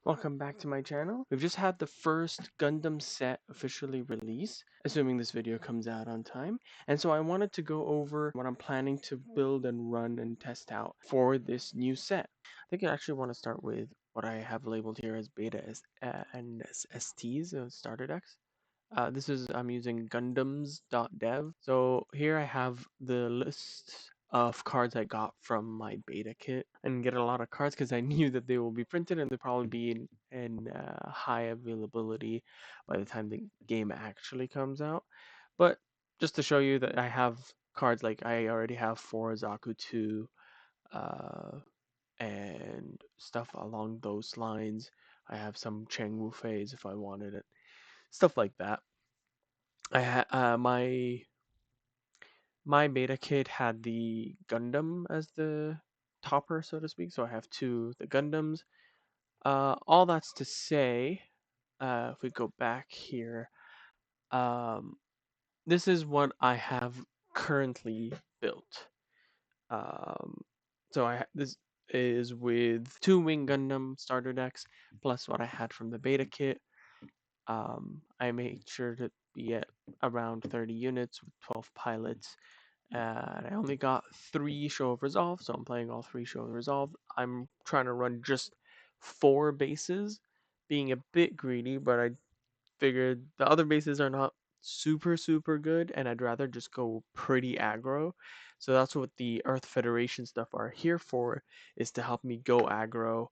Welcome back to my channel. We've just had the first Gundam set officially released, assuming this video comes out on time. And so I wanted to go over what I'm planning to build and run and test out for this new set. I think I actually want to start with what I have labeled here as beta and STs, starter decks. I'm using gundams.dev. So here I have the list of cards I got from my beta kit and get a lot of cards because I knew that they will be printed and they'll probably be in high availability by the time the game actually comes out. But just to show you that I have cards, like I already have 4 Zaku 2 uh, and stuff along those lines. I have some Cheng Wu Feis if I wanted it, stuff like that. I had my beta kit had the Gundam as the topper, so to speak. So I have the Gundams. All that's to say, if we go back here, um, this is what I have currently built. Um, this is with 2 Wing Gundam starter decks plus what I had from the beta kit. I made sure to be at around 30 units with 12 pilots. And I only got 3 Show of Resolve, so I'm playing all 3 Show of Resolve. I'm trying to run just 4 bases, being a bit greedy, but I figured the other bases are not super good, and I'd rather just go pretty aggro. So that's what the Earth Federation stuff are here for, is to help me go aggro.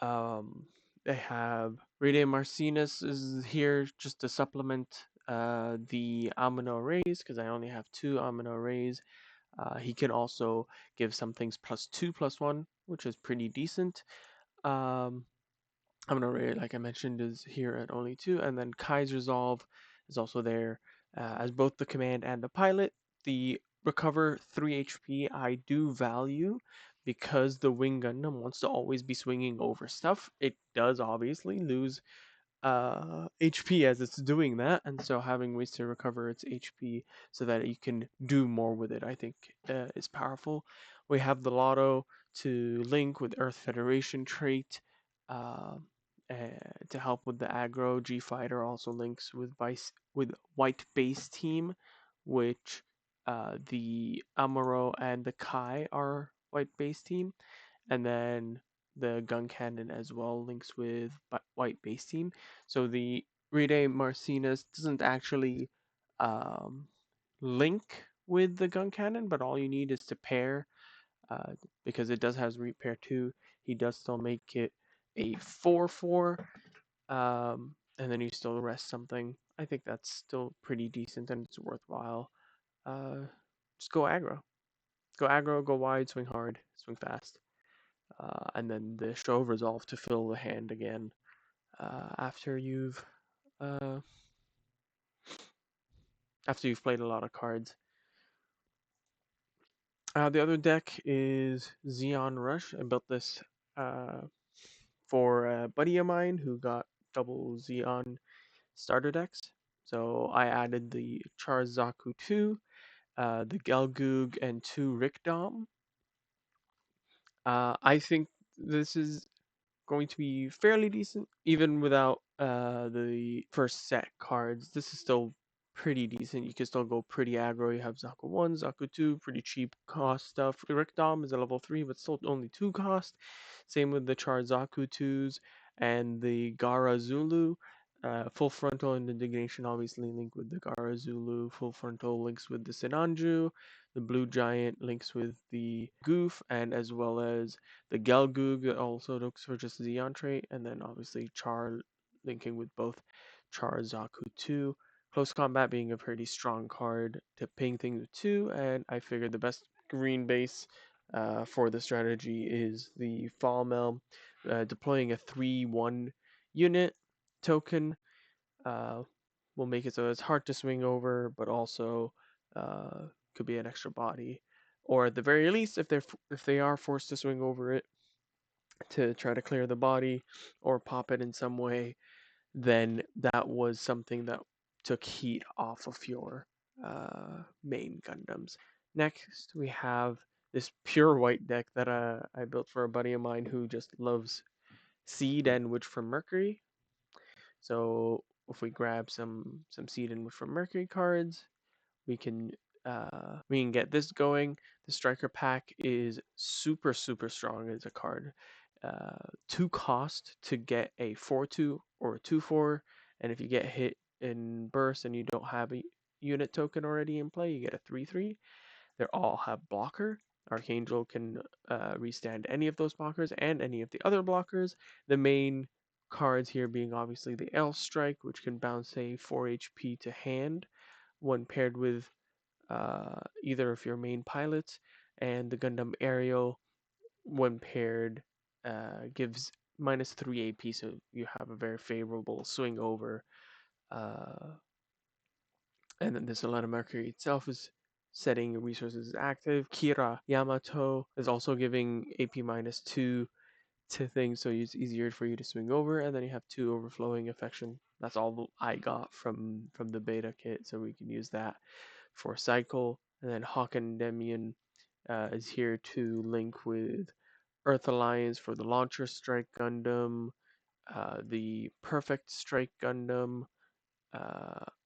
Um, I have Rede Marcinus is here just to supplement the Amino Rays, because I only have 2 Amino Rays. He can also give some things +2/+1, which is pretty decent. Um, Amino Ray, like I mentioned, is here at only 2, and then Kai's Resolve is also there as both the command and the pilot. The recover 3 HP I do value because the Wing Gundam wants to always be swinging over stuff. It does obviously lose HP as it's doing that, and so having ways to recover its HP so that you can do more with it, I think, is powerful. We have the Lotto to link with Earth Federation trait uh, to help with the aggro. G Fighter also links with White Base Team, which the Amuro and the Kai are White Base Team, and then the gun cannon as well links with white base team. So the Rede Marcinus doesn't actually um, link with the gun cannon, but all you need is to pair, uh, because it does have repair 2. He does still make it a 4/4, and then you still rest something. I think that's still pretty decent and it's worthwhile. Uh, just go aggro, go wide, swing hard, swing fast. And then the Show of Resolve to fill the hand again after uh, you've played a lot of cards. The other deck is Zeon Rush. I built this uh, for a buddy of mine who got double Zeon starter decks. So I added the Charzaku 2, the Gelgoog, and 2 Rickdom. I think this is going to be fairly decent, even without the first set cards. This is still pretty decent. You can still go pretty aggro. You have Zaku 1, Zaku 2, pretty cheap cost stuff. Rikdom is a level 3, but still only 2 cost. Same with the Char Zaku 2s and the Gara Zulu. Full frontal and indignation obviously link with the Gara Zulu. Full frontal links with the Sinanju. The Blue Giant links with the Goof, and as well as the Gelgoog also looks for just Zeon trait, and then obviously Char linking with both Char Zaku 2. Close Combat being a pretty strong card to ping things with 2, and I figured the best green base for the strategy is the Fall Mill, deploying a 3/1 unit token uh, will make it so it's hard to swing over, but also could be an extra body, or at the very least, if they are forced to swing over it to try to clear the body or pop it in some way, then that was something that took heat off of your main Gundams. Next, we have this pure white deck that I built for a buddy of mine who just loves Seed and Wood from Mercury. So if we grab some Seed and Wood from Mercury cards, we can get this going. The striker pack is super strong as a card. 2 cost to get a 4/2 or a 2/4, and if you get hit in burst and you don't have a unit token already in play, you get a 3/3. They all have blocker. Archangel can restand any of those blockers and any of the other blockers. The main cards here being obviously the L Strike, which can bounce a 4 HP to hand when paired with either of your main pilots, and the Gundam Aerial, when paired, gives -3 AP, so you have a very favorable swing over. Uh, and then the Solana Mercury itself is setting resources active. Kira Yamato is also giving AP -2 to things, so it's easier for you to swing over. And then you have 2 overflowing affection. That's all I got from the beta kit, so we can use that for cycle. And then Hawk and Demian is here to link with Earth Alliance for the Launcher Strike Gundam, the Perfect Strike Gundam,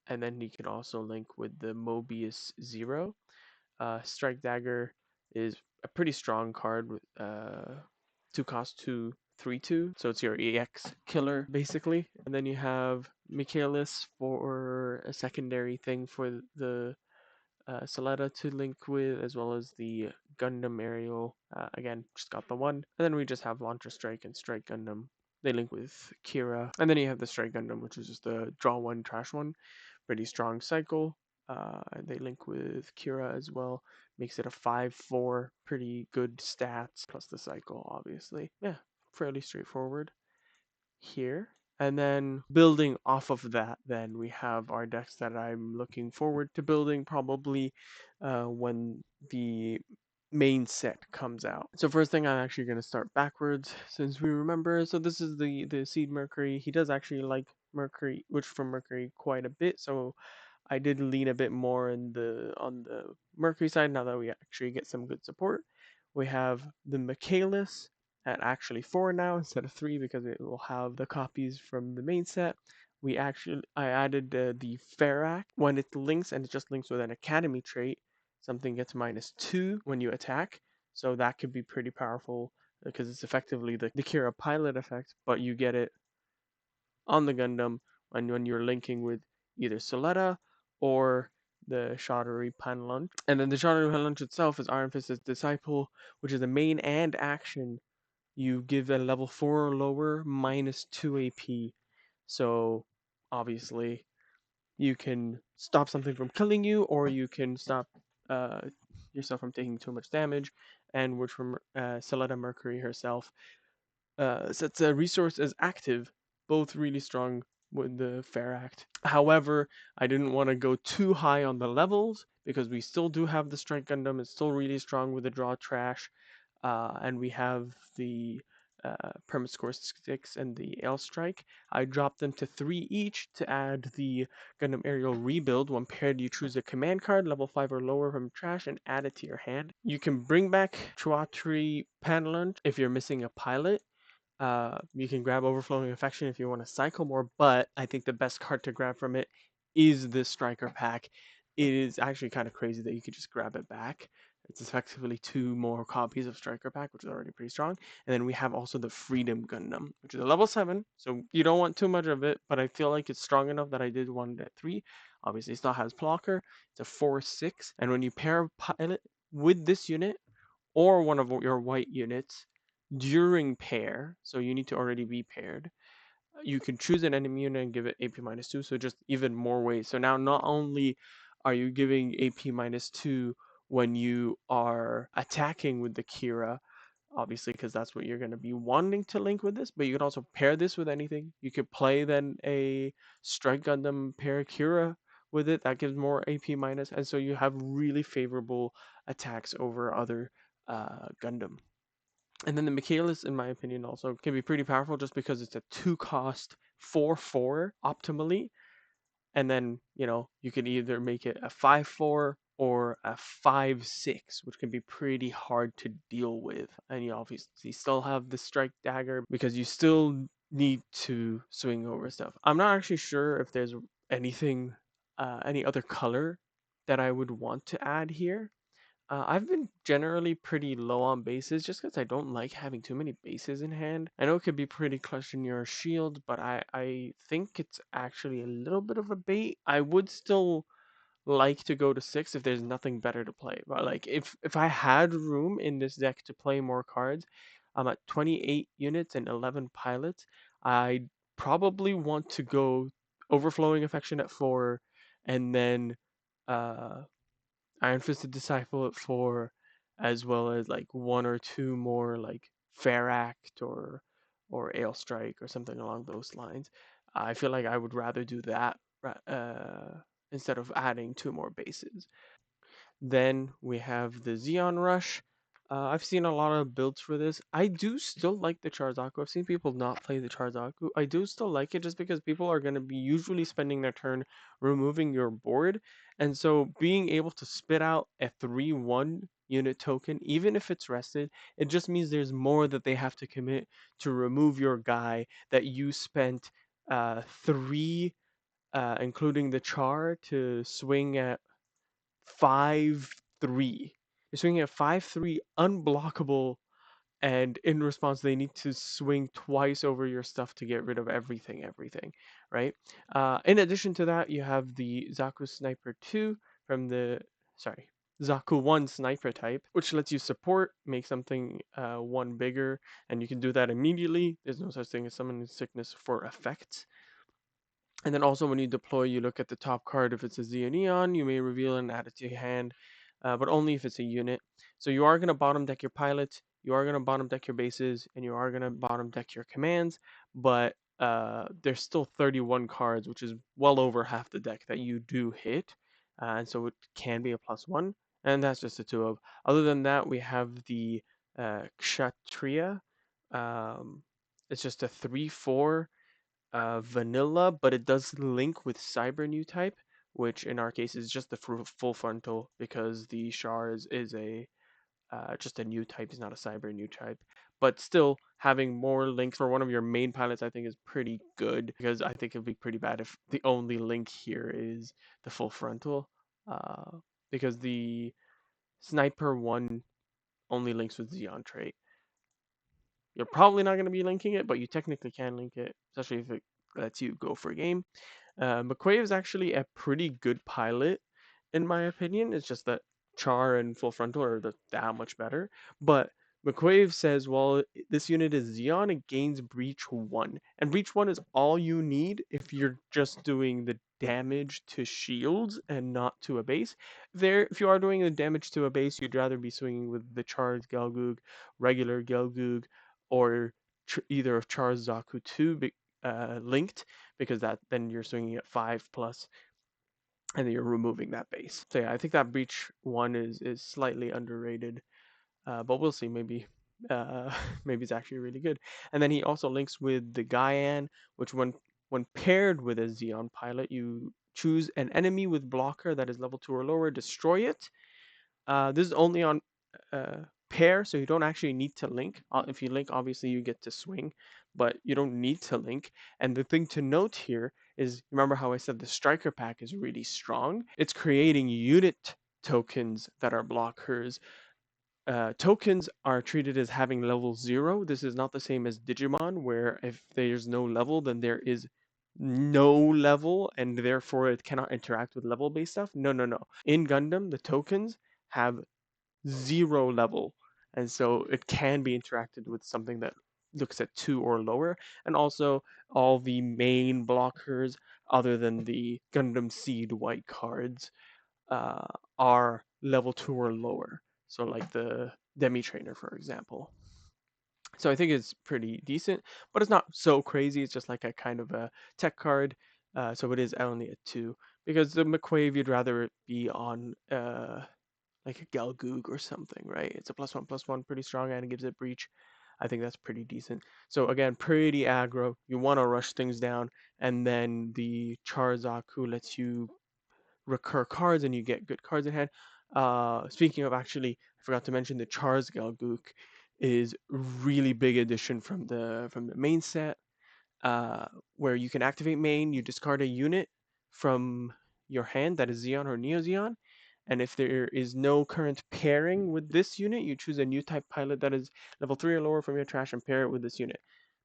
and then you can also link with the Mobius Zero. Strike Dagger is a pretty strong card with 2 cost 2 3/2, so it's your EX killer basically. And then you have Michaelis for a secondary thing for the Soletta to link with, as well as the Gundam Aerial. Again, just got the one. And then we just have Launcher Strike and Strike Gundam. They link with Kira. And then you have the Strike Gundam, which is just the draw one, trash one. Pretty strong cycle. They link with Kira as well. Makes it a 5/4. Pretty good stats, plus the cycle, obviously. Yeah, fairly straightforward here. And then building off of that, then we have our decks that I'm looking forward to building probably when the main set comes out. So first thing, I'm actually going to start backwards since we remember. So this is the Seed Mercury. He does actually like Mercury, which from Mercury quite a bit. So I did lean a bit more on the Mercury side now that we actually get some good support. We have the Michaelis at actually 4 now instead of 3 because it will have the copies from the main set. I added the Ferrac when it links, and it just links with an Academy trait. Something gets -2 when you attack, so that could be pretty powerful because it's effectively the Kira pilot effect, but you get it on the Gundam when you're linking with either Soletta or the Shadori Panlunch. And then the Shadori Panlunch itself is Iron Fist's Disciple, which is a main and action. You give a level 4 or lower -2 AP. So obviously you can stop something from killing you, or you can stop uh, yourself from taking too much damage. And which from Soletta Mercury herself sets a resource as active, both really strong with the Fair Act. However, I didn't want to go too high on the levels because we still do have the Strike Gundam. It's still really strong with the Draw Trash, and we have the Permit Score 6 and the L Strike. I dropped them to 3 each to add the Gundam Aerial Rebuild. When paired, you choose a command card, level 5 or lower from trash, and add it to your hand. You can bring back Chuatri Panlunch if you're missing a pilot. You can grab Overflowing Affection if you want to cycle more, but I think the best card to grab from it is this Striker pack. It is actually kind of crazy that you could just grab it back. It's effectively 2 more copies of Striker pack, which is already pretty strong. And then we have also the Freedom Gundam, which is a level 7, so you don't want too much of it, but I feel like it's strong enough that I did want it at 3. Obviously, it still has blocker. It's a 4/6, and when you pair a pilot with this unit or one of your white units, during pair, so you need to already be paired, you can choose an enemy unit and give it AP -2, so just even more ways. So now not only are you giving AP -2 when you are attacking with the Kira, obviously because that's what you're going to be wanting to link with this, but you can also pair this with anything. You could play then a Strike Gundam pair Kira with it, that gives more AP minus, and so you have really favorable attacks over other Gundam. And then the Michaelis, in my opinion, also can be pretty powerful just because it's a 2 cost 4/4 optimally. And then, you could either make it a 5/4 or a 5/6, which can be pretty hard to deal with. And you obviously still have the strike dagger because you still need to swing over stuff. I'm not actually sure if there's anything, any other color that I would want to add here. I've been generally pretty low on bases just because I don't like having too many bases in hand. I know it could be pretty clutch in your shield, but I think it's actually a little bit of a bait. I would still like to go to 6 if there's nothing better to play. But like if I had room in this deck to play more cards, I'm at 28 units and 11 pilots. I probably want to go overflowing affection at 4, and then uh Iron Fisted Disciple at 4, as well as like one or two more like Fair Act or Ale Strike or something along those lines. I feel like I would rather do that instead of adding two more bases. Then we have the Zeon Rush. I've seen a lot of builds for this. I do still like the Charzaku. I've seen people not play the Charzaku. I do still like it just because people are going to be usually spending their turn removing your board. And so being able to spit out a 3/1 unit token, even if it's rested, it just means there's more that they have to commit to remove your guy that you spent three, including the Char, to swing at 5/3. You're swinging at 5/3 unblockable, and in response, they need to swing twice over your stuff to get rid of everything, right? In addition to that, you have the Zaku Sniper 2 from the, sorry, Zaku 1 Sniper type, which lets you support, make something one bigger, and you can do that immediately. There's no such thing as summoning sickness for effects. And then also when you deploy, you look at the top card. If it's a Zeon, you may reveal and add it to your hand, but only if it's a unit. So you are going to bottom deck your pilots, you are going to bottom deck your bases, and you are going to bottom deck your commands, but there's still 31 cards, which is well over half the deck that you do hit, and so it can be a +1, and that's just a 2 of. Other than that, we have the Kshatriya. Um, it's just a 3/4 vanilla, but it does link with Cyber new type, which in our case is just the full frontal because the Char is a just a new type, is not a Cyber new type. But still, having more links for one of your main pilots, I think, is pretty good because I think it'd be pretty bad if the only link here is the full frontal, uh, because the Sniper one only links with Zeon trait. You're probably not going to be linking it, but you technically can link it, especially if it lets you go for a game. McQuaid is actually a pretty good pilot, in my opinion. It's just that Char and Full Frontal are that much better. But McQuaid says, well, this unit is Zeon, it gains Breach 1. And Breach 1 is all you need if you're just doing the damage to shields and not to a base. If you are doing the damage to a base, you'd rather be swinging with the Char's Gelgoog, regular Gelgoog, or either of Char's Zaku 2 linked, because that then you're swinging at 5+, and then you're removing that base. So yeah, I think that Breach 1 is slightly underrated, but we'll see. Maybe uh, maybe it's actually really good. And then he also links with the Gaian, which when paired with a Zeon pilot, you choose an enemy with blocker that is level 2 or lower, destroy it. This is only on uh, pair, so you don't actually need to link. If you link, obviously you get to swing, but you don't need to link. And the thing to note here is, remember how I said the striker pack is really strong? It's creating unit tokens that are blockers. Tokens are treated as having level 0. This is not the same as Digimon, where if there's no level, then there is no level, and therefore it cannot interact with level based stuff. No, no, no. In Gundam, the tokens have 0 level, and so it can be interacted with something that looks at 2 or lower. And also, all the main blockers, other than the Gundam Seed white cards, uh, are level 2 or lower. So, like the Demi Trainer, for example. So I think it's pretty decent, but it's not so crazy. It's just like a kind of a tech card. So it is only a 2, because the McQuave you'd rather it be on like a Galgoog or something, right? It's a +1/+1, pretty strong, and it gives it breach. I think that's pretty decent. So again, pretty aggro. You want to rush things down, and then the Charzaku lets you recur cards, and you get good cards in hand. Speaking of, actually, I forgot to mention the Char's Galgook is really big addition from the main set, uh, where you can activate main, you discard a unit from your hand that is Zeon or Neo Zeon, and if there is no current pairing with this unit, you choose a new type pilot that is level 3 or lower from your trash and pair it with this unit.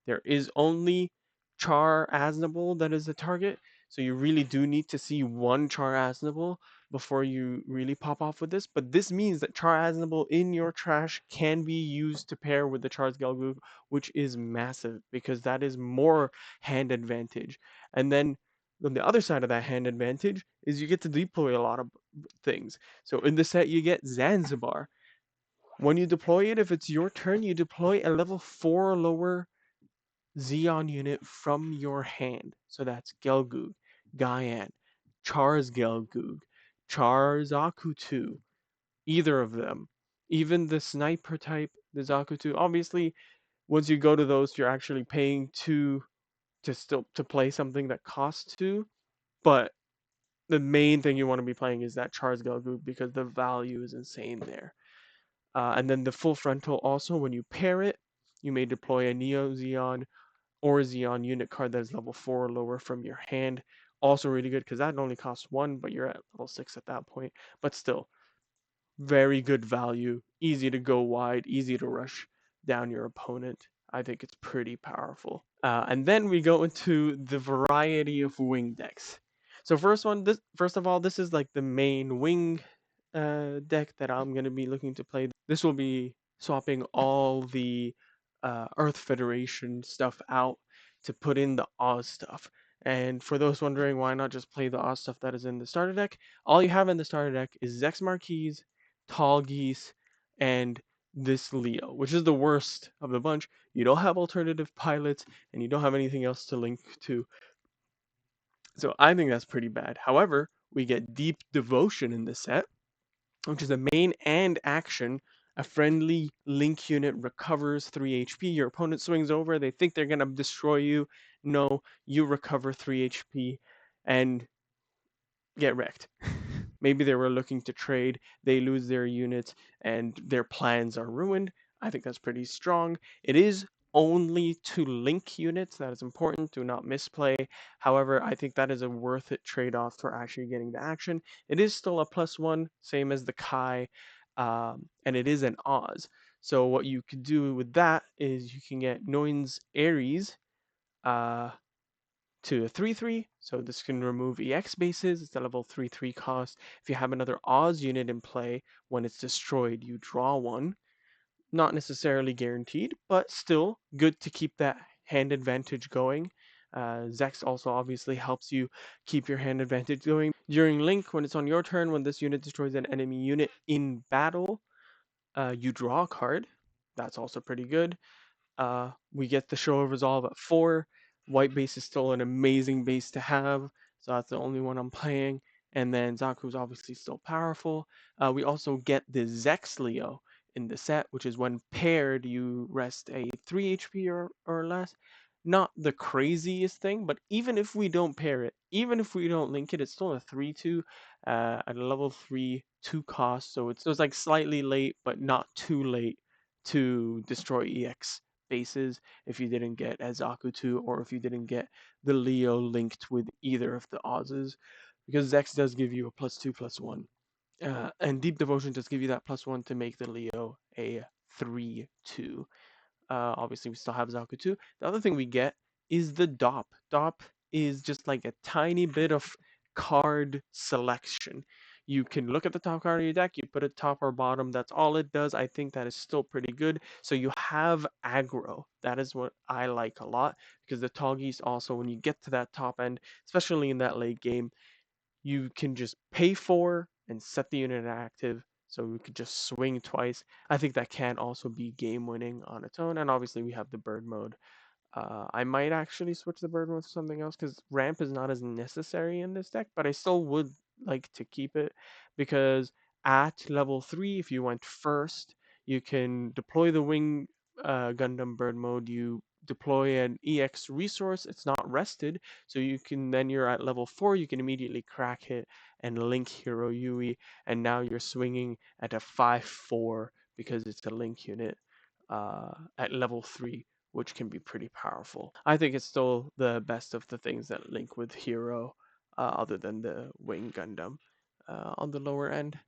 There is only Char Aznable that is the target, so you really do need to see one Char Aznable before you really pop off with this. But this means that Char Aznable in your trash can be used to pair with the Char's Galgoo, which is massive because that is more hand advantage. And then on the other side of that hand advantage is you get to deploy a lot of things. So in the set you get Zanzibar. When you deploy it, if it's your turn, you deploy a level 4 or lower Zeon unit from your hand. So that's Gelgoog, Gaian, Char's Gelgoog, Char's Akutu, either of them. Even the sniper type, the Zakutu. Obviously, once you go to those, you're actually paying two to still to play something that costs two. But the main thing you want to be playing is that Char's Gelgoog because the value is insane there. And then the full frontal also, when you pair it, you may deploy a Neo Zeon or Zeon unit card that is level 4 or lower from your hand. Also really good because that only costs one, but you're at level 6 at that point. But still, very good value, easy to go wide, easy to rush down your opponent. I think it's pretty powerful. And then we go into the variety of wing decks. So first of all, this is like the main wing deck that I'm gonna be looking to play. This will be swapping all the Earth Federation stuff out to put in the Oz stuff. And for those wondering why not just play the Oz stuff that is in the starter deck, all you have in the starter deck is Zex Marquise, Tall Geese, and this Leo, which is the worst of the bunch. You don't have alternative pilots, and you don't have anything else to link to. So I think that's pretty bad. However, we get Deep Devotion in this set, which is a main and action. A friendly link unit recovers 3 HP. Your opponent swings over. They think they're going to destroy you. No, you recover 3 HP and get wrecked. Maybe they were looking to trade, they lose their units, and their plans are ruined. I think that's pretty strong. It is only to link units. That is important. Do not misplay. However, I think that is a worth it trade off for actually getting the action. It is still a +1, same as the Kai, and it is an Oz. So what you could do with that is you can get Noin's Ares, uh, to a 3/3, so this can remove EX bases. It's a level 3/3 cost. If you have another Oz unit in play, when it's destroyed, you draw one. Not necessarily guaranteed, but still good to keep that hand advantage going. Zex also obviously helps you keep your hand advantage going. During Link, when it's on your turn, when this unit destroys an enemy unit in battle, you draw a card. That's also pretty good. We get the show of resolve at 4. White base is still an amazing base to have, so that's the only one I'm playing. And then Zaku's obviously still powerful. We also get the Zex Leo in the set, which is when paired, you rest a 3 HP or less. Not the craziest thing, but even if we don't pair it, even if we don't link it, it's still a 3/2 at a level 3 2 cost. So it's like slightly late, but not too late to destroy EX bases if you didn't get Azaku 2 or if you didn't get the Leo linked with either of the Oz's. Because Zex does give you a +2/+1. And Deep Devotion does give you that +1 to make the Leo a 3/2. Obviously, we still have Zaku 2. The other thing we get is the DOP. DOP is just like a tiny bit of card selection. You can look at the top card of your deck, you put it top or bottom. That's all it does. I think that is still pretty good. So you have aggro. That is what I like a lot because the tall geese also, when you get to that top end, especially in that late game, you can just pay for and set the unit active so we could just swing twice. I think that can also be game winning on its own. And obviously we have the bird mode. I might actually switch the bird mode to something else because ramp is not as necessary in this deck, but I still would like to keep it because at level 3, if you went first, you can deploy the wing Gundam bird mode. You deploy an EX resource. It's not rested, so you can then you're at level 4. You can immediately crack it and link Hero Yui, and now you're swinging at a 5/4 because it's a link unit at level 3, which can be pretty powerful. I think it's still the best of the things that link with Hero, other than the Wing Gundam on the lower end.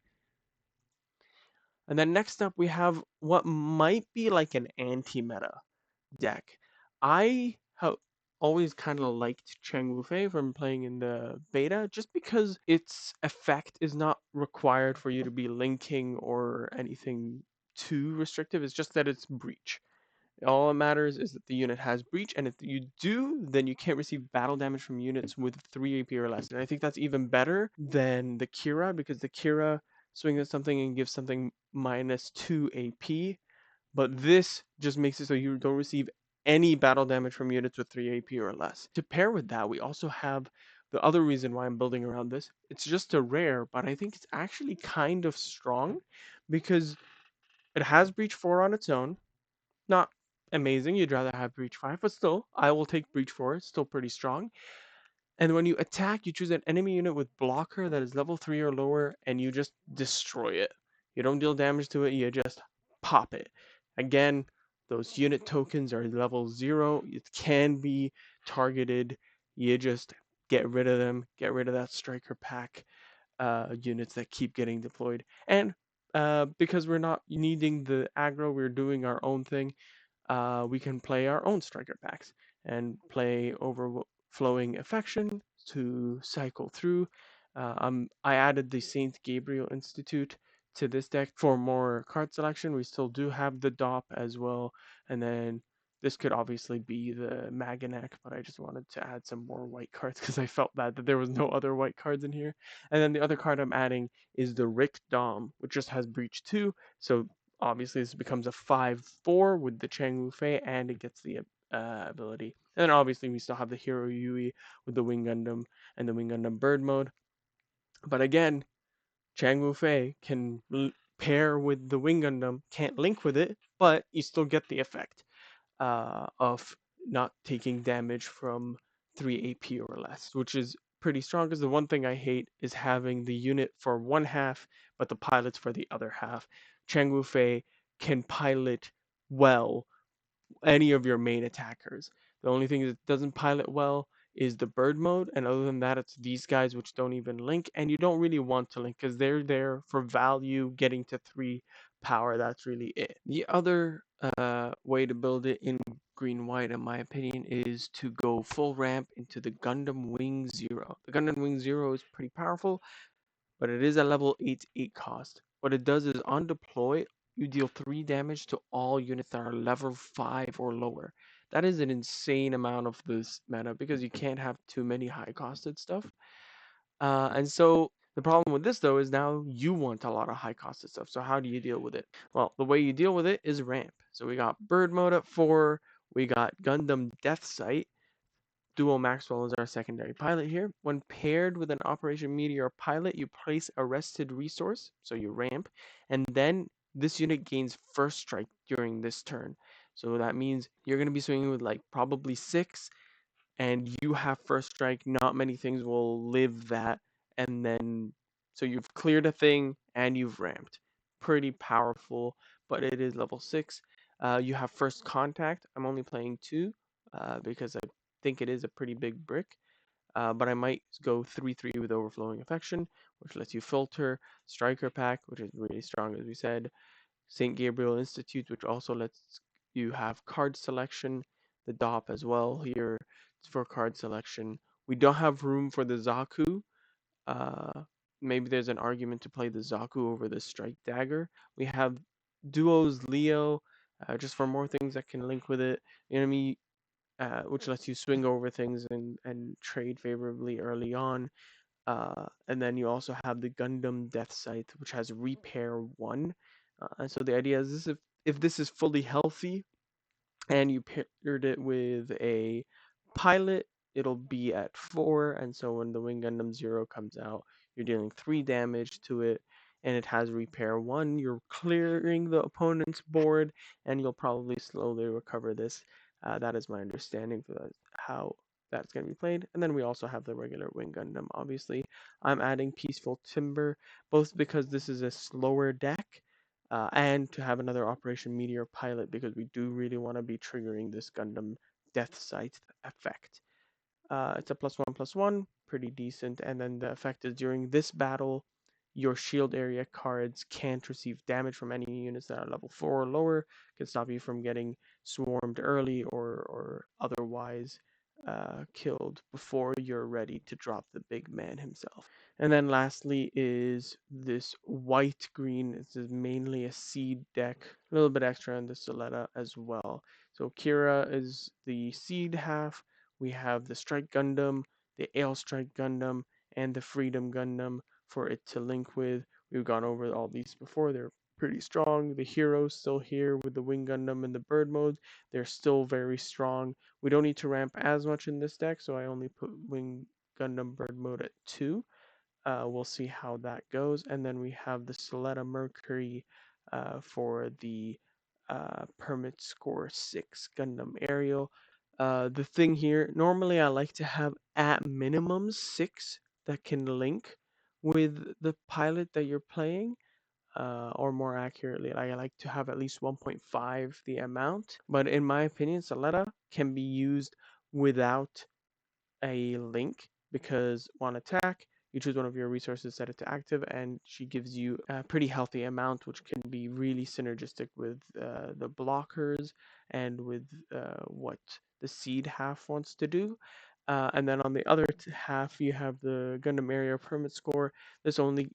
And then next up, we have what might be like an anti-meta deck. I have always kind of liked Cheng Wufei from playing in the beta, just because its effect is not required for you to be linking or anything too restrictive. It's just that it's breach. All that matters is that the unit has breach, and if you do, then you can't receive battle damage from units with 3 AP or less. And I think that's even better than the Kira, because the Kira swings at something and gives something -2 AP, but this just makes it so you don't receive any battle damage from units with 3 AP or less. To pair with that, we also have the other reason why I'm building around this. It's just a rare, but I think it's actually kind of strong because it has breach 4 on its own. Not amazing. You'd rather have Breach 5, but still, I will take Breach 4. It's still pretty strong. And when you attack, you choose an enemy unit with blocker that is level 3 or lower, and you just destroy it. You don't deal damage to it, you just pop it. Again, those unit tokens are level 0. It can be targeted. You just get rid of them, get rid of that striker pack units that keep getting deployed. And because we're not needing the aggro, we're doing our own thing. We can play our own striker packs and play overflowing affection to cycle through. I added the Saint Gabriel Institute to this deck for more card selection. We still do have the DOP as well, and then this could obviously be the Maganek, but I just wanted to add some more white cards because I felt bad that there was no other white cards in here. And then the other card I'm adding is the Rick Dom, which just has Breach 2, so obviously this becomes a 5/4 with the Chang Wufei, and it gets the ability. And then obviously we still have the Hero Yui with the Wing Gundam and the Wing Gundam Bird mode. But again, Chang Wufei can pair with the Wing Gundam, can't link with it, but you still get the effect of not taking damage from 3 AP or less, which is pretty strong because the one thing I hate is having the unit for one half, but the pilots for the other half. Chang Wufei can pilot well any of your main attackers. The only thing that doesn't pilot well is the bird mode, and other than that, it's these guys which don't even link, and you don't really want to link because they're there for value, getting to 3 power. That's really it. The other way to build it in green white, in my opinion, is to go full ramp into the Gundam Wing Zero. The Gundam Wing Zero is pretty powerful, but it is a level 8 cost. What it does is on deploy, you deal 3 damage to all units that are level 5 or lower. That is an insane amount of this meta because you can't have too many high costed stuff. And so the problem with this though is now you want a lot of high costed stuff. So how do you deal with it? Well, the way you deal with it is ramp. So we got bird mode at 4, we got Gundam Death Sight. Duo Maxwell is our secondary pilot here. When paired with an Operation Meteor pilot, you place a rested resource, so you ramp, and then this unit gains first strike during this turn. So that means you're going to be swinging with like probably 6, and you have first strike. Not many things will live that, and then so you've cleared a thing and you've ramped. Pretty powerful, but it is level 6. You have first contact. I'm only playing 2 because I think it is a pretty big brick. But I might go 3/3 with overflowing affection, which lets you filter striker pack, which is really strong as we said. Saint Gabriel Institute, which also lets you have card selection. The DOP as well here for card selection. We don't have room for the Zaku. Uh, Maybe there's an argument to play the Zaku over the Strike Dagger. We have duos Leo, just for more things that can link with it. Enemy, which lets you swing over things and trade favorably early on. And then you also have the Gundam Death Scythe, which has Repair 1. And so the idea is this: if this is fully healthy and you paired it with a pilot, it'll be at 4. And so when the Wing Gundam Zero comes out, you're dealing 3 damage to it, and it has Repair 1. You're clearing the opponent's board, and you'll probably slowly recover this That is my understanding for how that's going to be played. And then we also have the regular Wing Gundam. Obviously, I'm adding Peaceful Timber, both because this is a slower deck, and to have another Operation Meteor pilot because we do really want to be triggering this Gundam Death Sight effect. It's a +1/+1, pretty decent. And then the effect is during this battle, your shield area cards can't receive damage from any units that are level 4 or lower. Can stop you from getting swarmed early or otherwise killed before you're ready to drop the big man himself. And then lastly is this white green. This is mainly a seed deck, a little bit extra on the Soletta as well. So Kira is the seed half. We have the Strike Gundam, the Ale Strike Gundam, and the Freedom Gundam for it to link with. We've gone over all these before. They're pretty strong. The heroes still here with the Wing Gundam and the Bird mode. They're still very strong. We don't need to ramp as much in this deck, so I only put Wing Gundam Bird mode at 2. We'll see how that goes. And then we have the Soletta Mercury for the permit score 6 Gundam Aerial. The thing here, normally I like to have at minimum 6 that can link with the pilot that you're playing. Or more accurately, I like to have at least 1.5 the amount. But in my opinion, Soletta can be used without a link because on attack, you choose one of your resources, set it to active, and she gives you a pretty healthy amount, which can be really synergistic with the blockers and with what the seed half wants to do. And then on the other half, you have the Gundam Area Permit Score. This only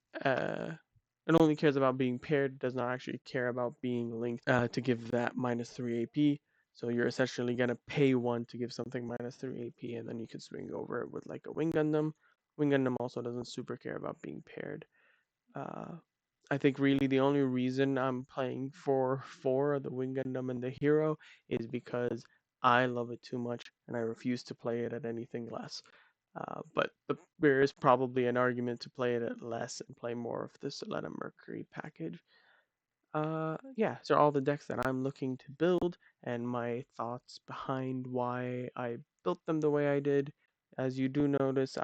it only cares about being paired, does not actually care about being linked to give that -3 AP. So you're essentially gonna pay 1 to give something -3 AP, and then you can swing over it with like a Wing Gundam. Wing Gundam also doesn't super care about being paired. Uh, I think really the only reason I'm playing for 4, the Wing Gundam and the Hero, is because I love it too much and I refuse to play it at anything less. There is probably an argument to play it at less and play more of the Solana Mercury package. Yeah, so all the decks that I'm looking to build and my thoughts behind why I built them the way I did. As you do notice,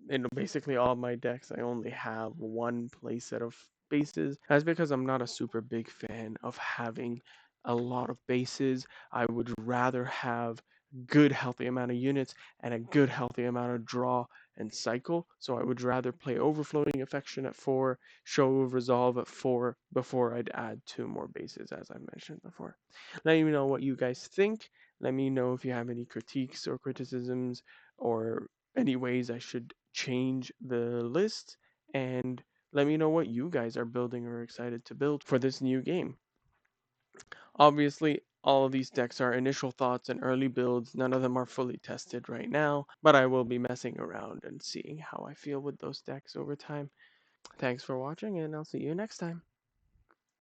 in basically all my decks, I only have one playset of bases. That's because I'm not a super big fan of having a lot of bases. I would rather have good healthy amount of units and a good healthy amount of draw and cycle. So I would rather play Overflowing Affection at 4, Show of Resolve at 4 before I'd add 2 more bases, as I mentioned before. Let me know what you guys think. Let me know if you have any critiques or criticisms or any ways I should change the list. And let me know what you guys are building or excited to build for this new game. Obviously, all of these decks are initial thoughts and early builds. None of them are fully tested right now, but I will be messing around and seeing how I feel with those decks over time. Thanks for watching, and I'll see you next time.